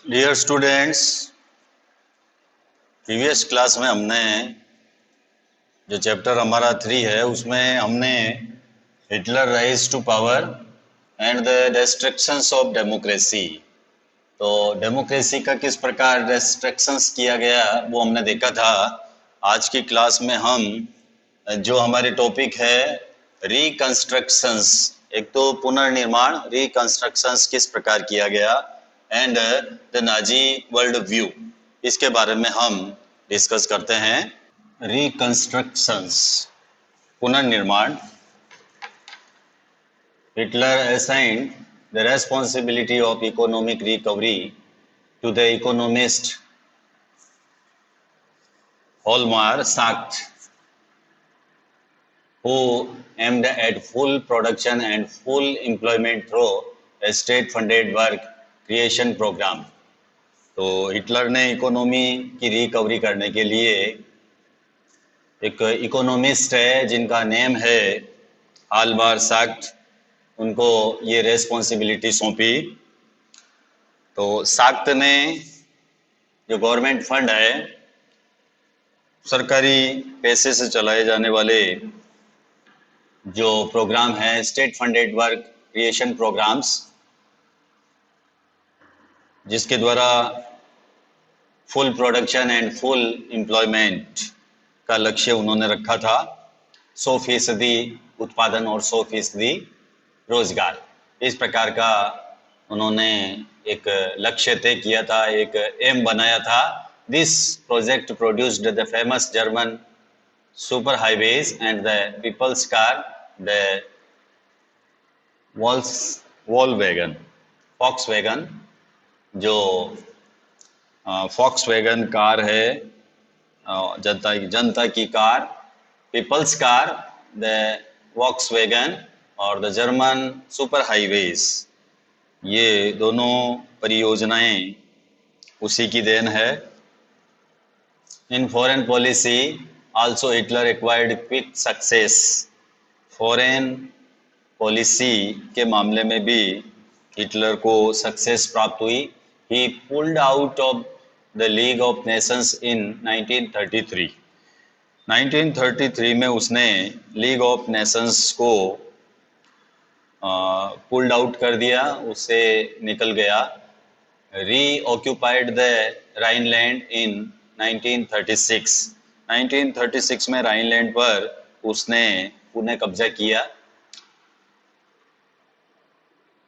Dear students, previous class में हमने जो चैप्टर हमारा 3 है उसमें हमने Hitler rise to power and the restrictions of democracy, तो डेमोक्रेसी का किस प्रकार रेस्ट्रिक्शंस किया गया वो हमने देखा था। आज की क्लास में हम जो हमारे टॉपिक है रिकंस्ट्रक्शंस, एक तो पुनर्निर्माण, रिकंस्ट्रक्शंस किस प्रकार किया गया and the Nazi world view, इसके बारे में हम डिस्कस करते हैं। रिकंस्ट्रक्शंस, पुनर्निर्माण। Hitler assigned the responsibility of economic recovery to the economist Hjalmar Schacht, who aimed at full production and full employment through a state-funded work creation program. तो Hitler ने economy की रिकवरी करने के लिए एक इकोनॉमिस्ट है जिनका नेम है हालमार साक्ट, उनको ये रेस्पॉन्सिबिलिटी सौंपी। तो साक्ट ने जो गवर्नमेंट फंड है, सरकारी पैसे से चलाए जाने वाले जो प्रोग्राम है, state funded work creation programmes, जिसके द्वारा full production and full employment का लक्ष्य उन्होंने रखा था। 100% उत्पादन और 100% रोजगार, इस प्रकार का उन्होंने एक लक्ष्य तय किया था, एक एम बनाया था। This project produced the famous German super highways and the people's car, the Volkswagen, Volkswagen, जो फॉक्सवैगन कार है, जनता की कार, पीपल्स कार, द वॉक्सवैगन और द जर्मन सुपर हाईवेज, ये दोनों परियोजनाएं उसी की देन है। In foreign policy also Hitler acquired quick success. Foreign policy के मामले में भी हिटलर को सक्सेस प्राप्त हुई। He pulled out of the League of Nations इन 1933। 1933 में उसने लीग ऑफ नेशंस को पुल्ड आउट कर दिया, उससे निकल गया। रीऑक्यूपाइड द राइनलैंड इन 1936। 1936 में राइनलैंड पर उसने पुनः कब्जा किया।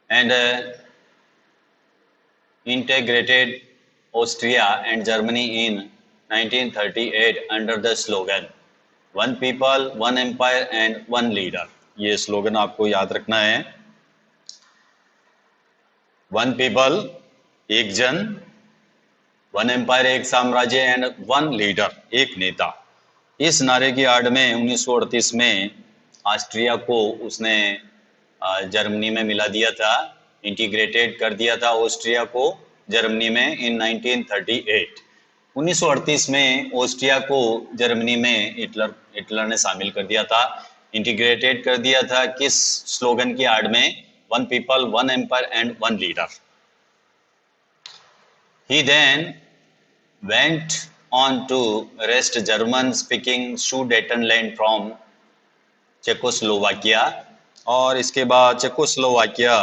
And integrated Austria and Germany in 1938 under the slogan One People, One Empire and One Leader। ये स्लोगन आपको याद रखना है। वन पीपल, एक जन, वन एम्पायर, एक साम्राज्य, एंड वन लीडर, एक नेता। इस नारे की आड़ में 1938 में ऑस्ट्रिया को उसने जर्मनी में मिला दिया था, इंटीग्रेटेड कर दिया था ऑस्ट्रिया को जर्मनी में इन 1938। 1938 में ऑस्ट्रिया को जर्मनी में हिटलर ने शामिल कर दिया था, इंटीग्रेटेड कर दिया था। किस स्लोगन की आड़ में? One people, one empire and one leader. He then went on to wrest German-speaking Sudetenland from Czechoslovakia, और इसके बाद चेकोस्लोवाकिया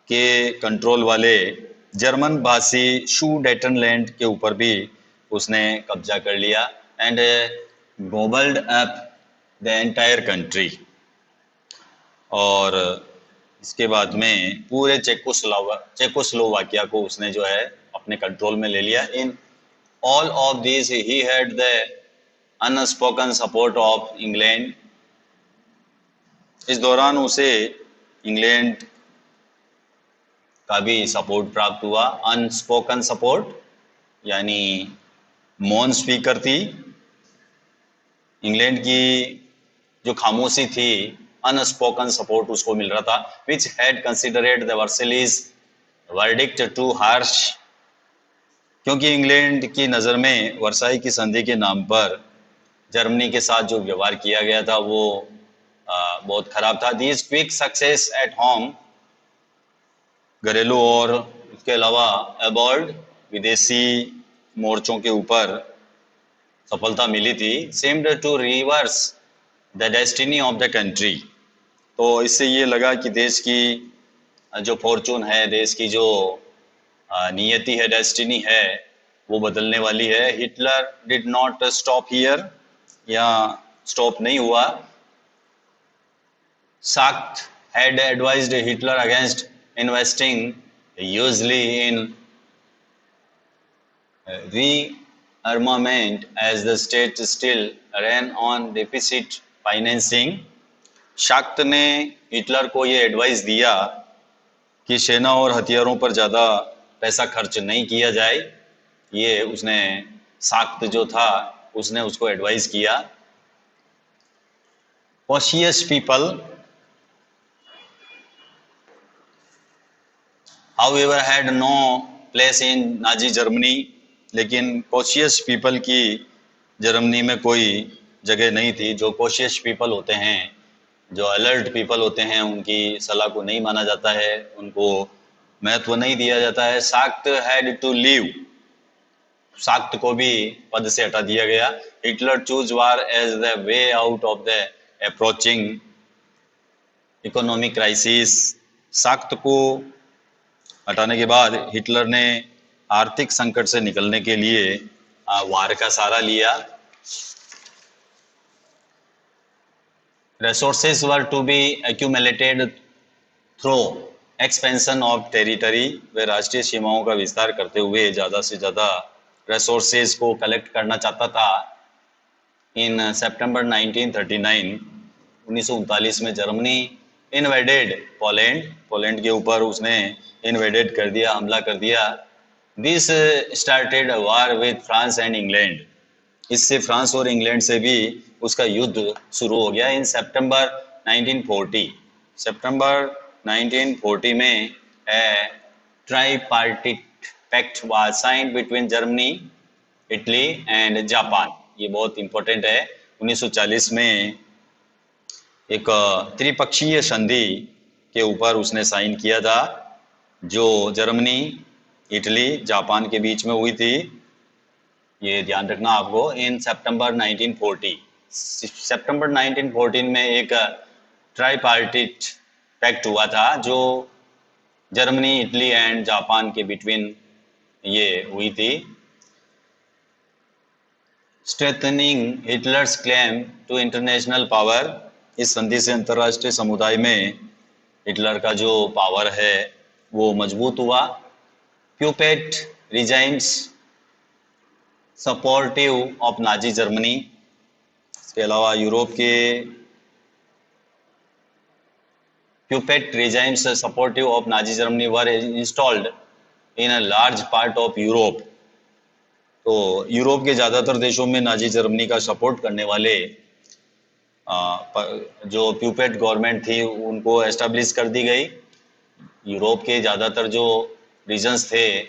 के कंट्रोल वाले जर्मन भाषी सुडेटनलैंड के ऊपर भी उसने कब्जा कर लिया। And gobbled up the entire country, और इसके बाद में पूरे चेकोस्लोवाकिया को उसने जो है अपने कंट्रोल में ले लिया। In all of this he had the unspoken support of England. इस दौरान उसे इंग्लैंड का भी सपोर्ट प्राप्त हुआ। अनस्पोकन सपोर्ट यानी मौन स्पीकर थी, इंग्लैंड की जो खामोशी थी, अनस्पोकन सपोर्ट उसको मिल रहा था। Which had considered the Versailles verdict too harsh, क्योंकि इंग्लैंड की नज़र में वर्साई की संधि के नाम पर जर्मनी के साथ जो व्यवहार किया गया था वो बहुत खराब था। This quick success at home, घरेलू और इसके अलावा अबॉर्ड विदेशी मोर्चों के ऊपर सफलता मिली थी, seemed to reverse the destiny of the country। तो इससे ये लगा कि देश की जो फॉर्चून है, देश की जो नियति है, डेस्टिनी है, वो बदलने वाली है। Hitler did not stop here, या स्टॉप नहीं हुआ। Schacht had advised Hitler against investing hugely in rearmament as the state still ran on deficit financing। शाक्त ने हिटलर को ये एडवाइस दिया कि सेना और हथियारों पर ज़्यादा पैसा खर्च नहीं किया जाए। ये उसने शाक्त जो था उसने उसको एडवाइस किया। cautious people however had no place in Nazi Germany, लेकिन cautious people की जर्मनी में कोई जगह नहीं थी। जो cautious people होते हैं, जो अलर्ट पीपल होते हैं, उनकी सलाह को नहीं माना जाता है, उनको महत्व नहीं दिया जाता है। शाक्त हैड टू लीव, शाक्त को भी पद से हटा दिया गया। Hitler choose war as the way out of the approaching economic crisis. शाक्त को हटाने के बाद हिटलर ने आर्थिक संकट से निकलने के लिए वार का सहारा लिया। Resources were to be accumulated through expansion of territory। वे राष्ट्रीय सीमाओं का विस्तार करते हुए ज़्यादा से ज़्यादा resources को कलेक्ट करना चाहता था। इन सितंबर 1939 में जर्मनी इन्वेडेड पोलैंड, पोलैंड के ऊपर उसने इन्वेडेड कर दिया, हमला कर दिया। This started war with France and England. इससे फ्रांस और इंग्लैंड से भी उसका युद्ध शुरू हो गया। इन सितंबर 1940 में tripartite pact was signed between Germany, Italy and Japan. ये बहुत इंपॉर्टेंट है। 1940 में एक त्रिपक्षीय संधि के ऊपर उसने साइन किया था, जो जर्मनी, इटली, जापान के बीच में हुई थी। ये ध्यान रखना आपको। इन सितंबर 1914 में एक ट्राईपार्टिट पैक्ट हुआ था, जो जर्मनी, इटली एंड जापान के बिटवीन ये हुई थी। Strengthening Hitler's claim to international power. इस संधि से अंतर्राष्ट्रीय समुदाय में हिटलर का जो पावर है वो मजबूत हुआ। Puppet regimes supportive of Nazi Germany. इसके अलावा यूरोप के puppet regimes supportive of Nazi Germany were installed in a large part of Europe. तो यूरोप के ज़्यादातर देशों में नाजी जर्मनी का सपोर्ट करने वाले जो प्यूपेट गवर्नमेंट थी उनको एस्टेब्लिश कर दी गई। यूरोप के ज़्यादातर जो रीजन्स थे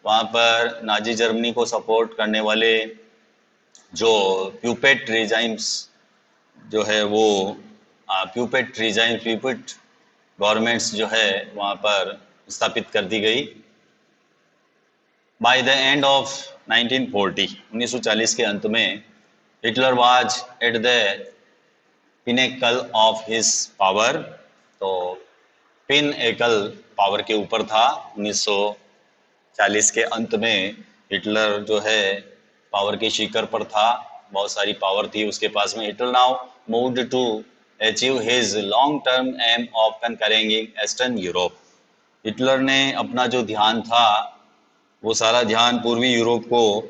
वहाँ पर नाजी जर्मनी को सपोर्ट करने वाले जो प्यूपेट रिजाइम्स जो है वो प्यूपेट गवर्नमेंट्स जो है वहाँ पर स्थापित कर दी गई। बाय द एंड ऑफ 1940 के अंत में Hitler was at the pinnacle of his power. तो पिन एकल पावर के ऊपर था। 1940 के अंत में हिटलर जो है पावर के शिखर पर था, बहुत सारी पावर थी उसके पास में। Hitler now moved to achieve his long term aim of conquering eastern Europe. Hitler ने अपना जो ध्यान था वो सारा ध्यान पूर्वी यूरोप को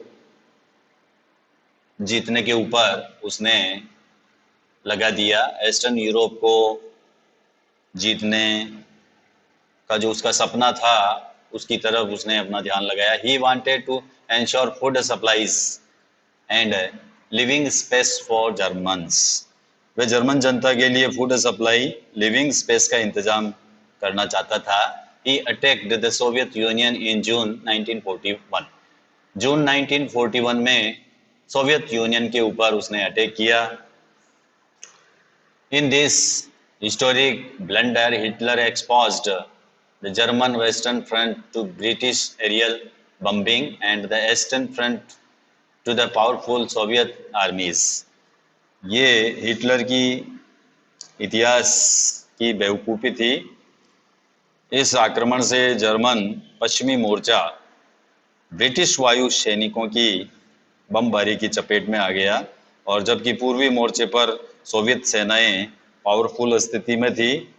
जीतने के ऊपर उसने लगा दिया। ईस्टर्न यूरोप को जीतने का जो उसका सपना था उसकी तरफ उसने अपना ध्यान लगाया। He wanted to ensure food supplies and living space for Germans. वह जर्मन जनता के लिए फूड सप्लाई, लिविंग स्पेस का इंतजाम करना चाहता था। ही attacked the Soviet union in जून 1941। जून 1941 में सोवियत यूनियन के ऊपर उसने अटैक किया। In this historic blunder, Hitler exposed the German Western Front to British aerial bombing and the eastern front to the powerful Soviet armies. ये Hitler की इतिहास की बेवकूफ़ी थी। इस आक्रमण से जर्मन पश्चिमी मोर्चा ब्रिटिश वायु सैनिकों की बमबारी की चपेट में आ गया, और जबकि पूर्वी मोर्चे पर सोवियत सेनाएं पावरफुल स्थिति में थी।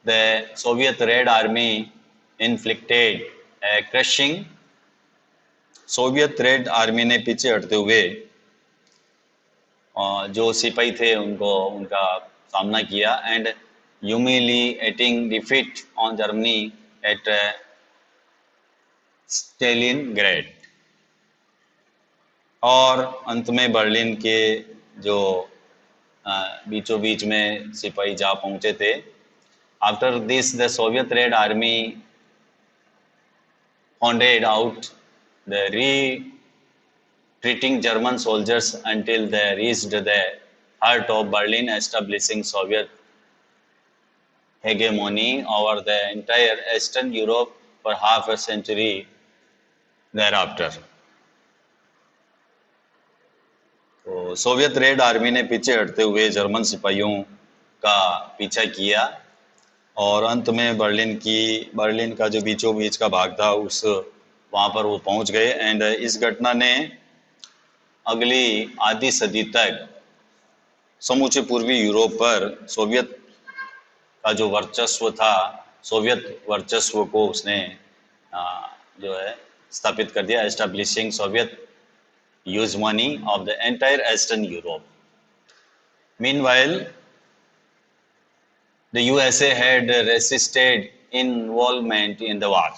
The Soviet red army inflicted A crushing Soviet red army ने पीछे हटते हुए जो सिपाही थे उनको उनका सामना किया, and humiliating defeat on Germany at Stalingrad. और अंत में बर्लिन के जो बीचों बीच में सिपाही जा पहुंचे थे। After this the Soviet red army hounded out the retreating German soldiers until they reached the heart of Berlin, establishing Soviet hegemony over the entire Eastern Europe for half a century thereafter. तो Soviet red army ने पीछे हटते हुए German सिपाहियों का पीछा किया, और अंत में बर्लिन का जो बीचों बीच का भाग था उस वहाँ पर वो पहुँच गए। एंड इस घटना ने अगली आधी सदी तक समूचे पूर्वी यूरोप पर सोवियत का जो वर्चस्व था, सोवियत वर्चस्व को उसने जो है स्थापित कर दिया, establishing Soviet hegemony of the entire Eastern Europe. Meanwhile, the USA had resisted involvement in the war.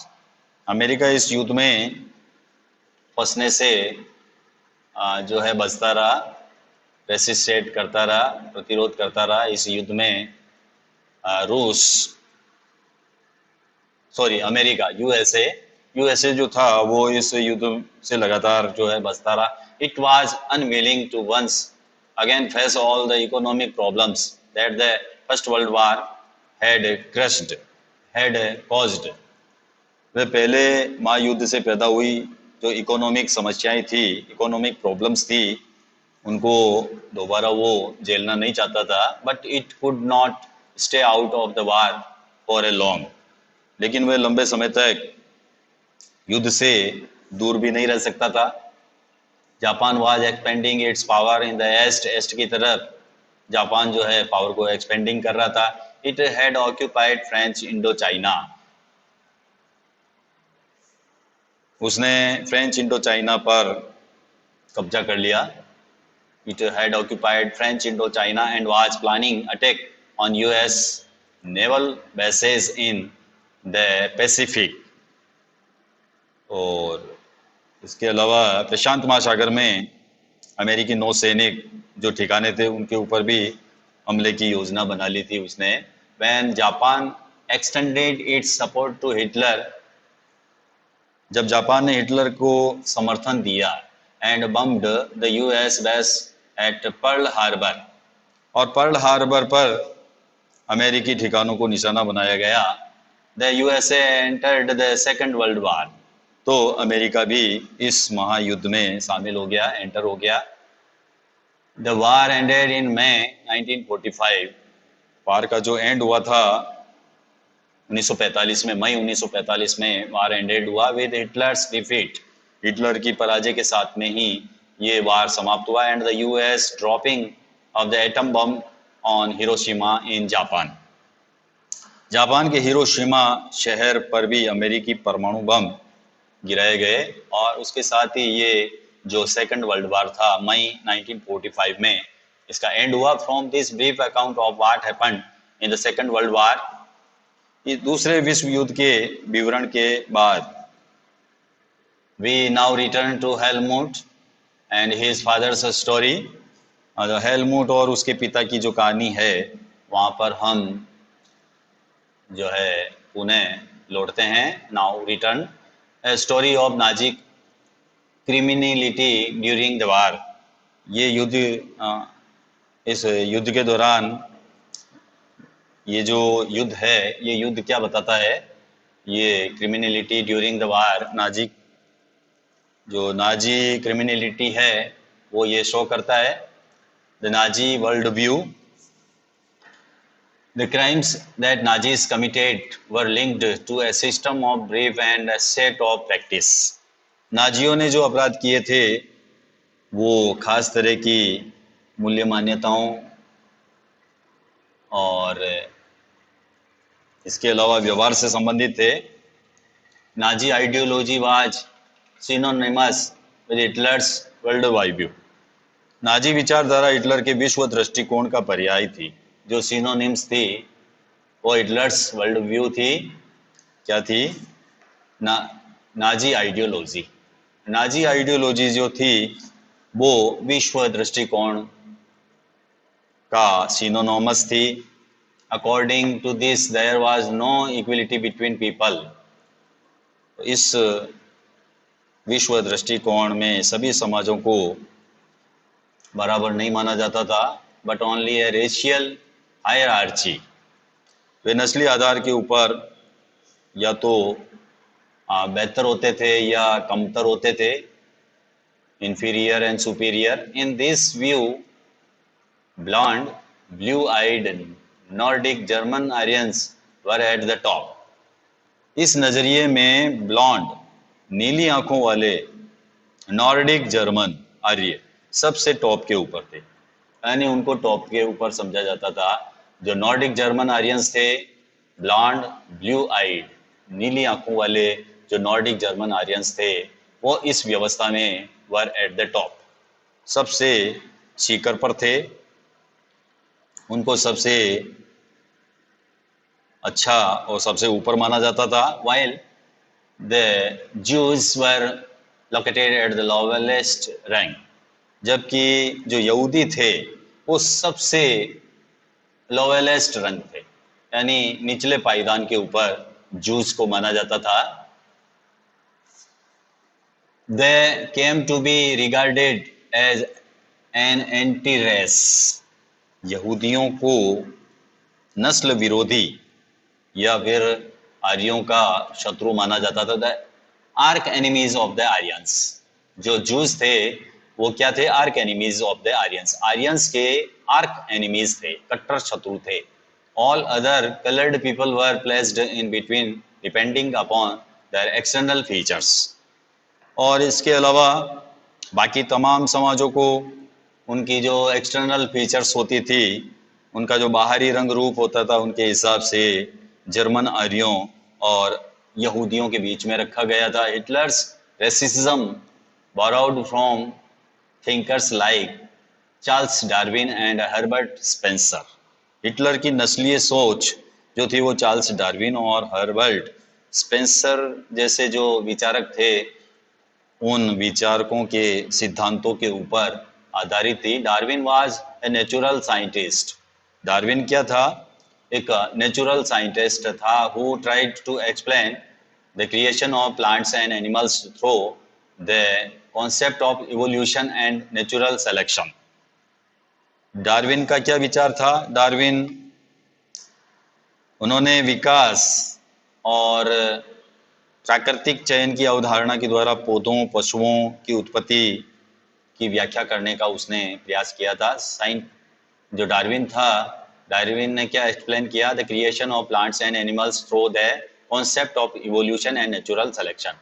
America इस युद्ध में फंसने से जो है बचता रहा, रेसिस्टेट करता रहा, प्रतिरोध करता रहा। इस युद्ध में अमेरिका यूएसए जो था वो इस युद्ध से लगातार जो है बचता रहा। It was unwilling to once again face all the economic problems that the First World War had caused। वे पहले महायुद्ध से पैदा हुई जो इकोनॉमिक समस्याएं थी, इकोनॉमिक प्रॉब्लम्स थी, उनको दोबारा वो झेलना नहीं चाहता था। But it could not stay out of the war for a long. लेकिन वह लंबे समय तक युद्ध से दूर भी नहीं रह सकता था। Japan was expanding it's power in the east की तरफ जापान जो है पावर को एक्सपेंडिंग कर रहा था। It had occupied French Indo China. उसने फ्रेंच इंडो चाइना पर कब्जा कर लिया। It had occupied French Indo China and was planning attack on US naval bases in the Pacific. और इसके अलावा प्रशांत महासागर में अमेरिकी नौसैनिक जो ठिकाने थे उनके ऊपर भी हमले की योजना बना ली थी उसने। When Japan extended its support to Hitler, जब जापान ने हिटलर को समर्थन दिया, and bombed the US base at Pearl Harbor, और पर्ल हार्बर पर अमेरिकी ठिकानों को निशाना बनाया गया। The USA entered the Second World War, तो अमेरिका भी इस महायुद्ध में शामिल हो गया, एंटर हो गया। द वार एंडेड इन मई 1945। वार का जो एंड हुआ था 1945 में, मई 1945 में वार एंडेड हुआ विद हिटलर्स डिफीट। हिटलर की पराजय के साथ में ही ये वार समाप्त हुआ। And the US dropping of the atom bomb on Hiroshima in Japan. Japan के हिरोशिमा शहर पर भी अमेरिकी परमाणु बम गिराए गए, और उसके साथ ही ये जो सेकंड वर्ल्ड वार था मई 1945 में इसका एंड हुआ। From this brief account of what happened in the Second World War, इस दूसरे विश्व युद्ध के विवरण के बाद we now return to Helmut and his father's story. Helmut और उसके पिता की जो कहानी है वहाँ पर हम जो है पुनः लौटते हैं। Now return story of Nazi criminality during the war. ये युद्ध इस युद्ध के दौरान ये जो युद्ध है ये युद्ध क्या बताता है? ये criminality during the war, Nazi जो नाजी क्रिमिनलिटी है वो ये शो करता है। The Nazi world view, the crimes that Nazis committed were linked to a system of belief and a set of practice. नाजियों ने जो अपराध किए थे वो खास तरह की मूल्य मान्यताओं और इसके अलावा व्यवहार से संबंधित थे। Nazi ideology was synonymous with Hitler's world view. Nazi विचारधारा हिटलर के विश्व दृष्टिकोण का पर्याय थी। जो सिनोनिम्स थी वो हिटलर्स वर्ल्ड व्यू थी। क्या थी? Nazi ideology. नाजी आइडियोलॉजी जो थी वो विश्व दृष्टिकोण का सिनोनिमस थी। According to this there was no equality between people. इस विश्व दृष्टिकोण में सभी समाजों को बराबर नहीं माना जाता था, but only A racial hierarchy. वे नस्ली आधार के ऊपर या तो बेहतर होते थे या कमतर होते थे, inferior and superior. In this view, blonde, blue-eyed Nordic German Aryans were at the top. इस नजरिए में ब्लॉन्ड, नीली आंखों वाले नॉर्डिक जर्मन आर्य सबसे टॉप के ऊपर थे, यानी उनको टॉप के ऊपर समझा जाता था। जो नॉर्डिक जर्मन आर्यंस थे, ब्लॉन्ड, ब्लू आइड, नीली आंखों वाले जो नॉर्डिक जर्मन आर्यंस थे, वो इस व्यवस्था में वर एट द टॉप, सबसे शिखर पर थे। उनको सबसे अच्छा और सबसे ऊपर माना जाता था। While the Jews were located at the lowest rank, जबकि जो यहूदी थे वो सबसे लोवेस्ट रंग थे, यानी निचले पायदान के ऊपर जूस को माना जाता था। They came to be regarded as an anti-race. यहूदियों को नस्ल विरोधी या फिर आर्यों का शत्रु माना जाता था। Arc enemies of the Aryans. जो जूस थे वो क्या थे? Arc enemies of the Aryans. Aryans के आर्क एनिमीज थे, कट्टर शत्रु थे। All other coloured people were placed in between depending upon their external features. और इसके अलावा बाकी तमाम समाजों को उनकी जो एक्सटर्नल फीचर्स होती थी, उनका जो बाहरी रंग रूप होता था, उनके हिसाब से जर्मन आर्यों और यहूदियों के बीच में रखा गया था। Hitler's racism borrowed from thinkers like Charles Darwin and Herbert Spencer. Hitler की नस्लीय सोच जो थी वो चार्ल्स डार्विन और हर्बर्ट स्पेंसर जैसे जो विचारक थे, उन विचारकों के सिद्धांतों के ऊपर आधारित थी। Darwin was a natural scientist. Darwin क्या था? एक नेचुरल साइंटिस्ट था, who tried to explain the creation of plants and animals through the concept of evolution and natural selection. Darwin का क्या विचार था? डार्विन, उन्होंने विकास और प्राकृतिक चयन की अवधारणा के द्वारा पौधों, पशुओं की उत्पत्ति की व्याख्या करने का उसने प्रयास किया था। जो डार्विन था, डार्विन ने क्या एक्सप्लेन किया? The creation of plants and animals through the concept of evolution and natural selection.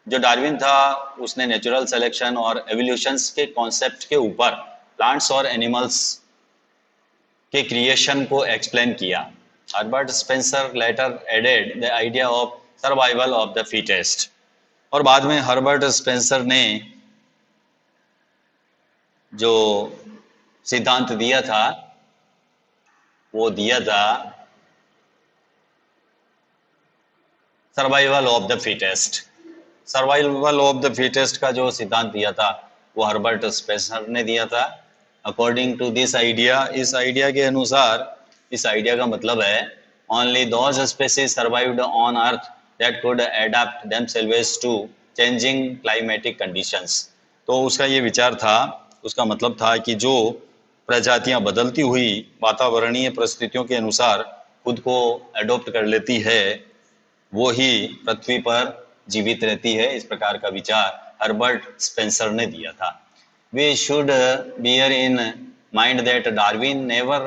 जो डार्विन था उसने नेचुरल सेलेक्शन और एवोल्यूशन के कॉन्सेप्ट के ऊपर प्लांट्स और एनिमल्स के क्रिएशन को एक्सप्लेन किया। Herbert Spencer later added the idea of survival of the fittest. और बाद में हर्बर्ट स्पेंसर ने जो सिद्धांत दिया था वो दिया था survival of the fittest. Survival of the fittest का जो सिद्धांत दिया था वो हर्बर्ट स्पेंसर ने दिया था। अकॉर्डिंग टू दिस आइडिया, इस आइडिया के अनुसार, इस आइडिया का मतलब है only those species survived on earth that could adapt themselves to changing climatic conditions। तो उसका ये विचार था, उसका मतलब था कि जो प्रजातियां बदलती हुई वातावरणीय परिस्थितियों के अनुसार खुद को एडॉप्ट कर लेती है, वो ही पृथ्वी पर जीवित रहती है। इस प्रकार का विचार हर्बर्ट स्पेंसर ने दिया था। We should bear in mind that Darwin never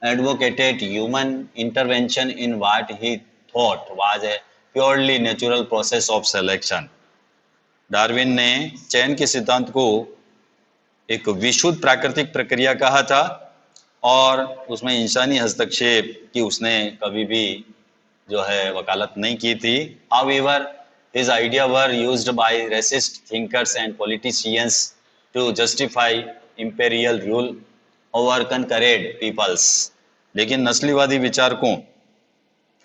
advocated human intervention in what he thought was a purely natural process of selection. Darwin ने चयन के सिद्धांत को एक विशुद्ध प्राकृतिक प्रक्रिया कहा था और उसमें इंसानी हस्तक्षेप की उसने कभी भी जो है वकालत नहीं की थी। However, his idea were used by racist thinkers and politicians to justify imperial rule over conquered peoples. लेकिन नस्लीवादी विचारकों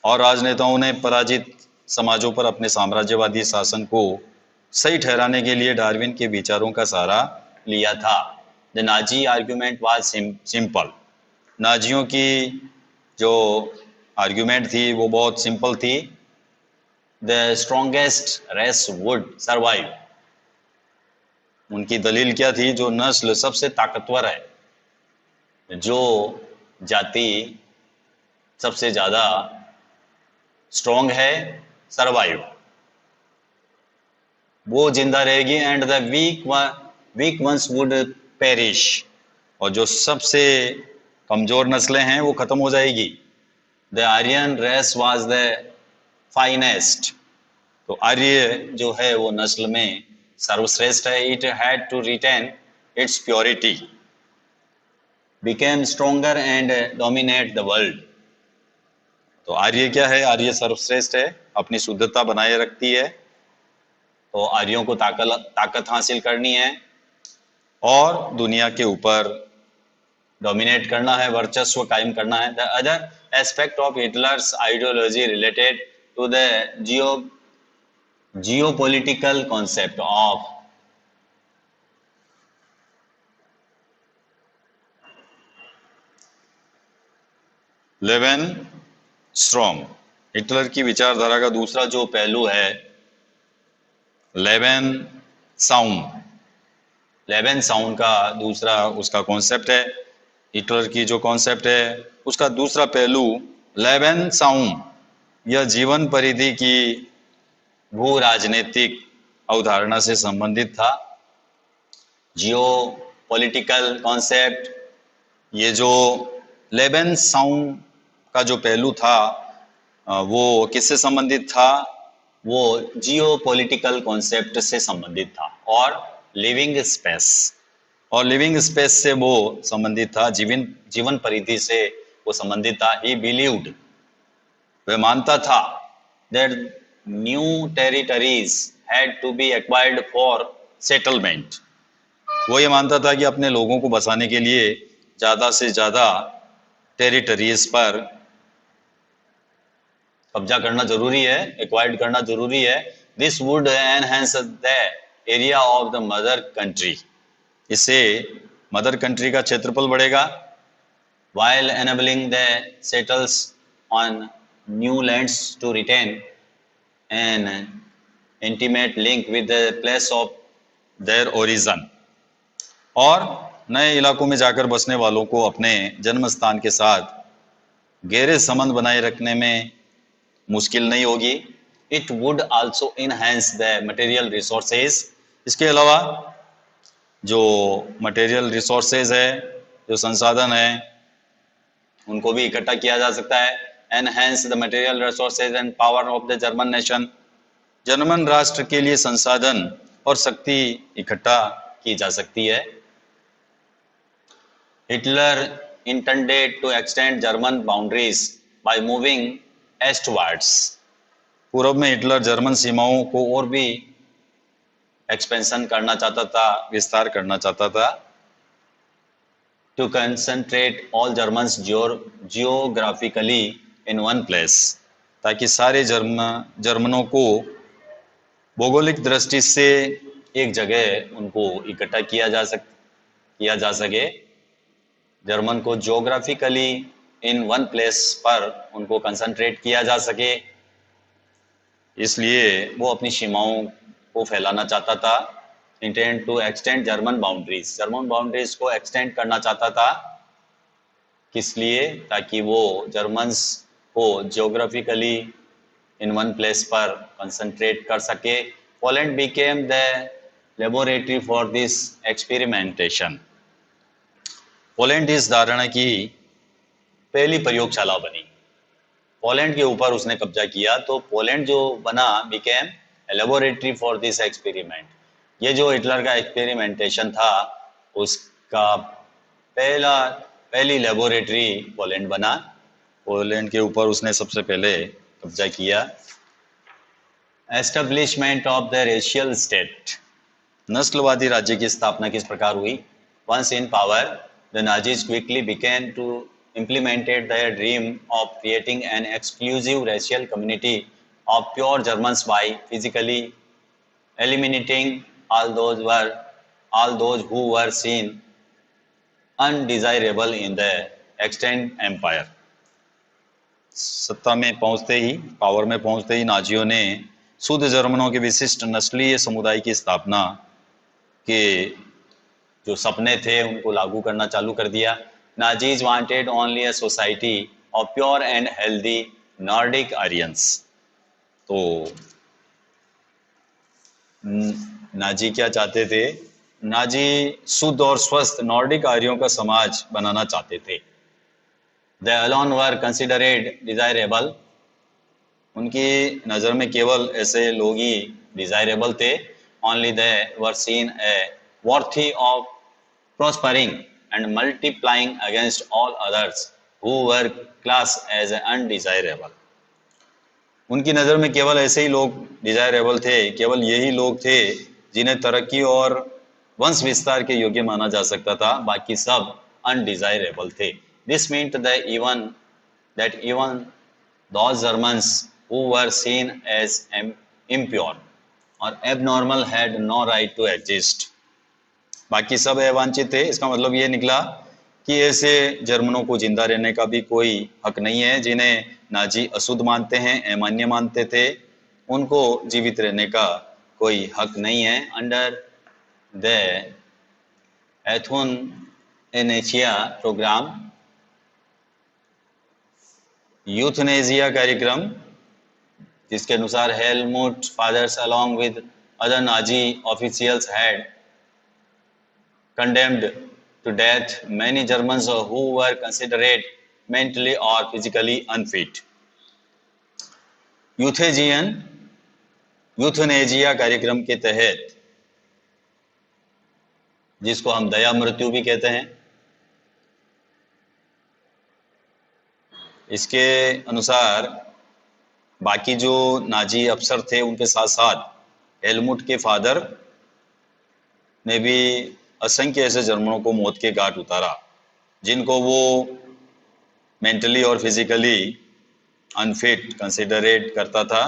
और राजनेताओं ने पराजित समाजों पर अपने साम्राज्यवादी शासन को सही ठहराने के लिए डार्विन के विचारों का सहारा लिया था। The Nazi argument was simple. नाजियों की जो आर्ग्यूमेंट थी वो बहुत सिंपल थी। The strongest race would survive. उनकी दलील क्या थी? जो नस्ल सबसे ताकतवर है, जो जाति सबसे ज्यादा स्ट्रॉन्ग है, सर्वाइव, वो जिंदा रहेगी। And the weak ones would perish. और जो सबसे कमजोर नस्लें हैं वो खत्म हो जाएगी। The Aryan race was the finest. तो आर्य जो है वो नस्ल में सर्वश्रेष्ठ है। It had to retain its purity, became stronger and dominate the world. तो आर्य क्या है? आर्य सर्वश्रेष्ठ है, अपनी शुद्धता बनाए रखती है। तो आर्यों को ताकत हासिल करनी है और दुनिया के ऊपर डोमिनेट करना है, वर्चस्व कायम करना है। The other aspect of Hitler's ideology related to the geopolitical concept of lebensraum. Hitler की विचारधारा का दूसरा जो पहलू है लेवेन साउंड। लेवेन साउंड का दूसरा उसका कॉन्सेप्ट है। हिटलर की जो कॉन्सेप्ट है उसका दूसरा पहलू लेवेन साउंड, यह जीवन परिधि की भू राजनीतिक अवधारणा से संबंधित था। जियो पॉलिटिकल कॉन्सेप्ट, ये जो लेवेन साउंड का जो पहलू था वो किससे संबंधित था? वो जियो पॉलिटिकल कॉन्सेप्ट से संबंधित था और लिविंग स्पेस, और लिविंग स्पेस से वो संबंधित था, जीवन परिधि से वो संबंधित था। ही बिलीव्ड, वह मानता था, that new territories had to be acquired for settlement. वो ये मानता था कि अपने लोगों को बसाने के लिए ज्यादा से ज्यादा टेरिटरीज पर कब्जा करना जरूरी है, एक्वायर्ड करना जरूरी है। This would enhance the area of the mother country. इससे मदर कंट्री का क्षेत्रफल बढ़ेगा। while enabling the settles on new lands to retain an intimate link with the place of their origin। और नए इलाकों में जाकर बसने वालों को अपने जन्म स्थान के साथ गहरे संबंध बनाए रखने में मुश्किल नहीं होगी। It would also enhance the material resources. इसके अलावा जो मटेरियल रिसोर्सेज है, जो संसाधन है, उनको भी इकट्ठा किया जा सकता है। Enhance the material resources and power of the German nation. German राष्ट्र के लिए संसाधन और शक्ति इकट्ठा की जा सकती है। Hitler intended to extend German boundaries by moving eastwards. पूर्व में हिटलर जर्मन सीमाओं को और भी एक्सपेंशन करना चाहता था, विस्तार करना चाहता था। To concentrate all Germans geographically in one place, ताकि सारे जर्मनों को भौगोलिक दृष्टि से एक जगह उनको इकट्ठा किया जा सके। जर्मन को जियोग्राफिकली इन वन प्लेस पर उनको कंसंट्रेट किया जा सके, इसलिए वो अपनी सीमाओं को फैलाना चाहता था। Intend to extend German boundaries, German boundaries को एक्सटेंड करना चाहता था। किस लिए? ताकि वो जर्मन्स को जियोग्राफिकली इन वन प्लेस पर कंसंट्रेट कर सके Poland became the laboratory for this experimentation. Poland इस धारणा की पहली प्रयोगशाला बनी। पोलैंड के ऊपर उसने कब्जा किया तो पोलैंड जो बना became laboratory for this experiment. ये जो हिटलर का एक्सपेरिमेंटेशन था उसका पहली लेबोरेटरी पोलैंड बना। पोलैंड के ऊपर उसने सबसे पहले कब्जा किया। Establishment of the racial state, नस्लवादी राज्य की स्थापना किस प्रकार हुई? Once in power the Nazis quickly began to implemented their dream of creating an exclusive racial community of pure Germans by physically eliminating all those who were seen undesirable in the extended empire. सत्ता में पहुंचते ही, power में पहुंचते ही नाजियों ने शुद्ध जर्मनों के विशिष्ट नस्लीय समुदाय की स्थापना के जो सपने थे उनको लागू करना चालू कर दिया। Nazis wanted only a society of pure and healthy Nordic Aryans. तो नाजी क्या चाहते थे? नाजी शुद्ध और स्वस्थ नॉर्डिक आर्यों का समाज बनाना चाहते थे। They alone were considered desirable. उनकी नज़र में केवल ऐसे लोग ही डिजायरेबल थे। Only they were seen a worthy of prospering and multiplying against all others who were classed as undesirable. उनकी नज़र में केवल ऐसे ही लोग डिजायरेबल थे, केवल यही लोग थे जिन्हें तरक्की और वंश विस्तार के योग्य माना जा सकता था, बाकी सब अनडिजायरेबल थे। This meant that even those Germans who were seen as impure or abnormal had no right to exist. बाकी सब अवांछित थे। इसका मतलब ये निकला कि ऐसे जर्मनों को जिंदा रहने का भी कोई हक नहीं है। जिन्हें नाजी अशुद्ध मानते हैं, अमान्य मानते थे, उनको जीवित रहने का कोई हक नहीं है। Under the euthanasia programme, euthanasia कार्यक्रम, जिसके अनुसार Helmut father's along with other Nazi officials had condemned to death many Germans who were considered mentally or physically unfit. Euthanasia कार्यक्रम के तहत, जिसको हम दया मृत्यु भी कहते हैं, इसके अनुसार बाकी जो नाजी अफसर थे उनके साथ साथ हेलमुट के फादर ने भी असंख्य ऐसे जर्मनों को मौत के घाट उतारा जिनको वो मेंटली और फिजिकली अनफिट कंसिडरेट करता था।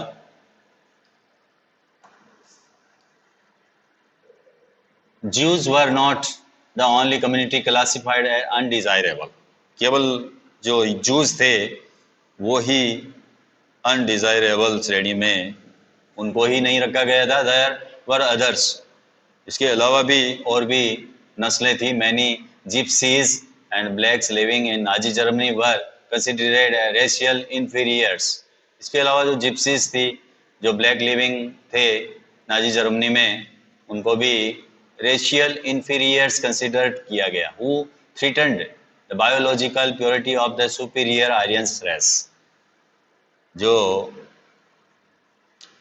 Jews were not the only community classified as undesirable. केवल जो जूस थे वो ही अनडिजायरेबल श्रेणी में उनको ही नहीं रखा गया था। There were others. इसके अलावा भी और भी नस्लें थी। Many gypsies and blacks living in Nazi Germany were considered racial inferiors. इसके अलावा जो जिप्सीज थी, जो ब्लैक लिविंग थे नाजी जर्मनी में, उनको भी रेशियल इंफीरियर्स कंसिडर किया गया। Who threatened the biological purity of the superior Aryan race. जो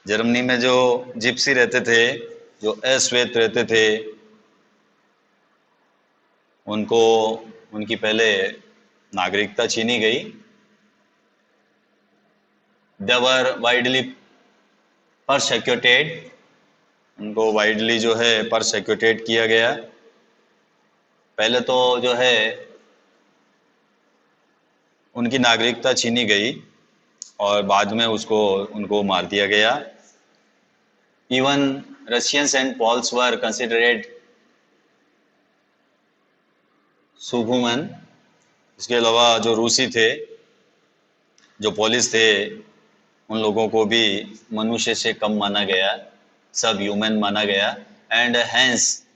जर्मनी में जो जिप्सी रहते थे, जो अश्वेत रहते थे, उनको उनकी पहले नागरिकता छीनी गई। They were widely persecuted. उनको वाइडली जो है परसिक्यूटेड किया गया। पहले तो जो है उनकी नागरिकता छीनी गई और बाद में उनको मार दिया गया। Even Russians and Poles were considered subhuman. इसके अलावा जो रूसी थे, जो पोलिस थे, उन लोगों को भी मनुष्य से कम माना गया, सब ह्यूमन माना गया। And hence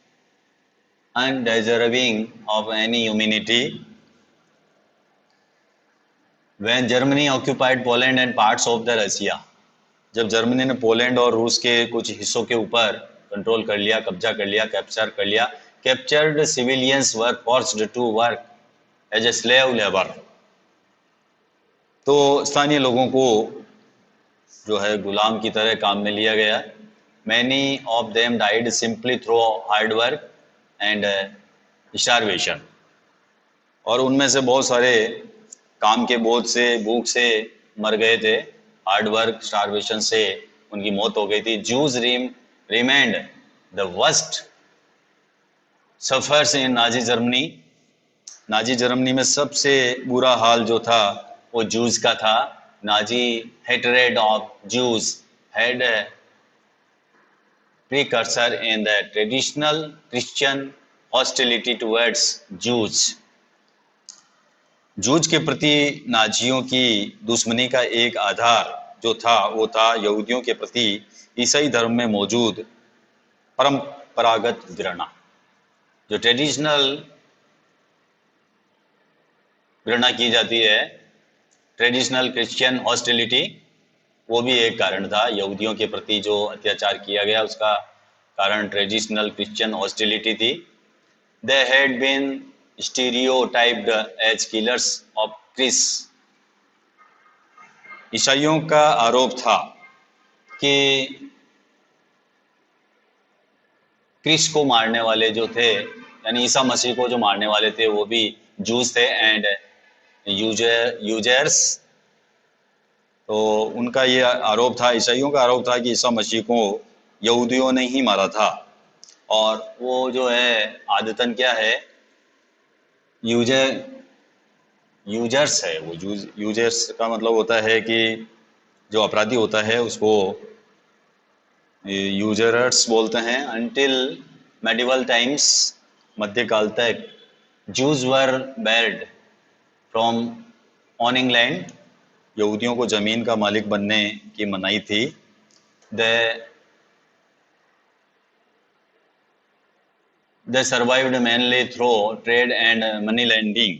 undeserving of any humanity. When Germany occupied Poland and parts of the Russia, जब जर्मनी ने पोलैंड और रूस के कुछ हिस्सों के ऊपर कंट्रोल कर लिया, कब्जा कर लिया, कैप्चर कर लिया, captured civilians were forced to work as a slave labour. तो स्थानीय लोगों को जो है गुलाम की तरह काम में लिया गया। Many of them died simply through hard work and starvation. और उनमें से बहुत सारे काम के बोझ से, भूख से मर गए थे। हार्ड वर्क, स्टारवेशन से उनकी मौत हो गई थी। Jews remained the worst sufferers in Nazi Germany. Nazi Germany में सबसे बुरा हाल जो था वो जूज का था। Nazi hatred of Jews had precursor in the traditional Christian hostility towards Jews। Jews के प्रति नाजियों की दुश्मनी का एक आधार जो था वो था यहूदियों के प्रति ईसाई धर्म में मौजूद परंपरागत घृणा। जो ट्रेडिशनल घृणा की जाती है, ट्रेडिशनल क्रिश्चियन हॉस्टिलिटी, वो भी एक कारण था। यहूदियों के प्रति जो अत्याचार किया गया उसका कारण ट्रेडिशनल क्रिश्चियन हॉस्टिलिटी थी। They had been stereotyped as killers of Christ. ईसाइयों का आरोप था कि क्रिस को मारने वाले जो थे, यानी ईसा मसीह को जो मारने वाले थे, वो भी जूस थे एंड यूजर्स। तो उनका ये आरोप था, ईसाइयों का आरोप था कि ईसा मसीह को यहूदियों ने ही मारा था। और वो जो है आदतन क्या है, यूजर्स है। वो यूजर्स का मतलब होता है कि जो अपराधी होता है उसको यूजरर्स बोलते हैं। अनटिल मेडिवल टाइम्स, मध्यकाल तक, जूज वर बैर्ड फ्रॉम ऑनिंग लैंड। यहूदियों को जमीन का मालिक बनने की मनाही थी। They survived mainly through trade and money lending.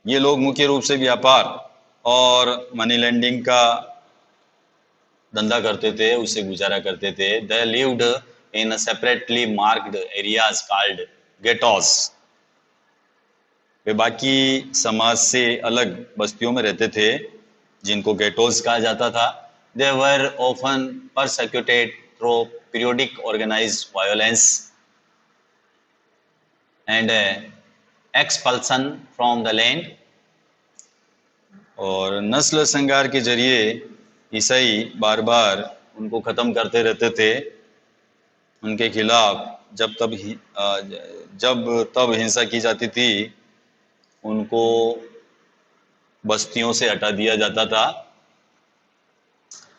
ये लोग मुख्य रूप से व्यापार और मनी लैंडिंग का धंधा करते थे, उससे गुजारा करते थे। They lived in separately marked areas called ghettos. वे बाकी समाज से अलग बस्तियों में रहते थे जिनको गेटोस कहा जाता था। They were often persecuted through periodic organised violence and expulsion from the land. और नस्ल संहार के जरिए ईसाई बार बार उनको ख़त्म करते रहते थे। उनके खिलाफ जब तब हिंसा की जाती थी, उनको बस्तियों से हटा दिया जाता था।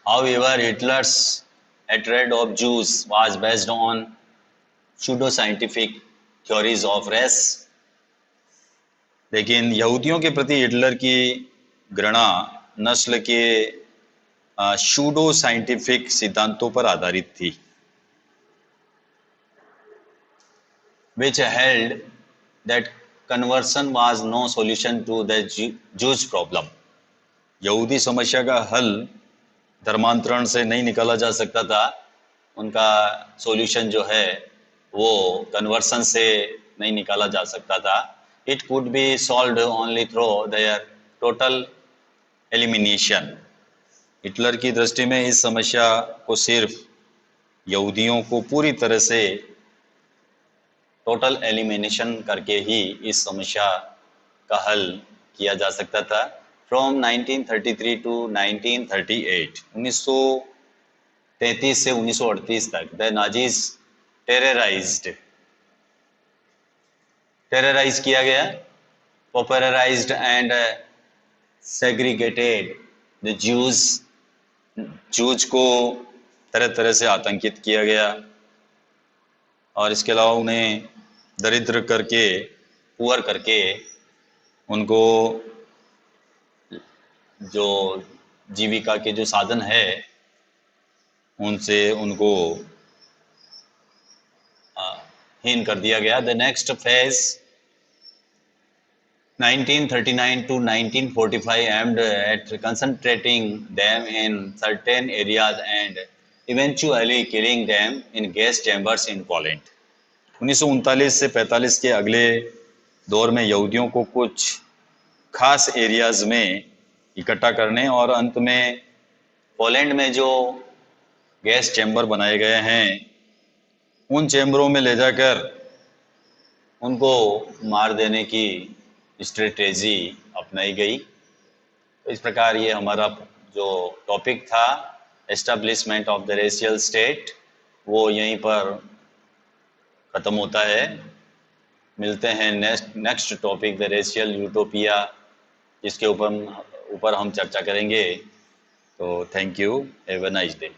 However, Hitler's hatred of Jews was based on pseudo-scientific theories of race। लेकिन यहूदियों के प्रति हिटलर की घृणा नस्ल के शूडो साइंटिफिक सिद्धांतों पर आधारित थी, which held that conversion was no solution to the Jewish problem। यहूदी समस्या का हल धर्मांतरण से नहीं निकाला जा सकता था। उनका सॉल्यूशन जो है वो कन्वर्सन से नहीं निकाला जा सकता था। It could be solved only through their total elimination. Hitler की दृष्टि में इस समस्या को सिर्फ यहूदियों को पूरी तरह से टोटल एलिमिनेशन करके ही इस समस्या का हल किया जा सकता था। फ्रॉम 1933 टू 1938, 1933 से 1938 तक, द नाजीज टेरराइज किया गया, पॉपुलराइज्ड एंड सेग्रीगेटेड द जूज को तरह तरह से आतंकित किया गया। और इसके अलावा उन्हें दरिद्र करके, पुअर करके, उनको जो जीविका के जो साधन है उनसे उनको हीन कर दिया गया। The next 1939 to 1945 aimed at concentrating them in certain areas and eventually killing them in gas chambers in Poland. 1939 से 45 के अगले दौर में यहूदियों को कुछ खास एरियाज में इकट्ठा करने और अंत में पोलैंड में जो गैस चैम्बर बनाए गए हैं उन चैम्बरों में ले जाकर उनको मार देने की स्ट्रेटेजी अपनाई गई। तो इस प्रकार ये हमारा जो टॉपिक था establishment of the racial state वो यहीं पर ख़त्म होता है। मिलते हैं next topic the racial utopia, जिसके ऊपर हम चर्चा करेंगे। तो thank you, have a nice day.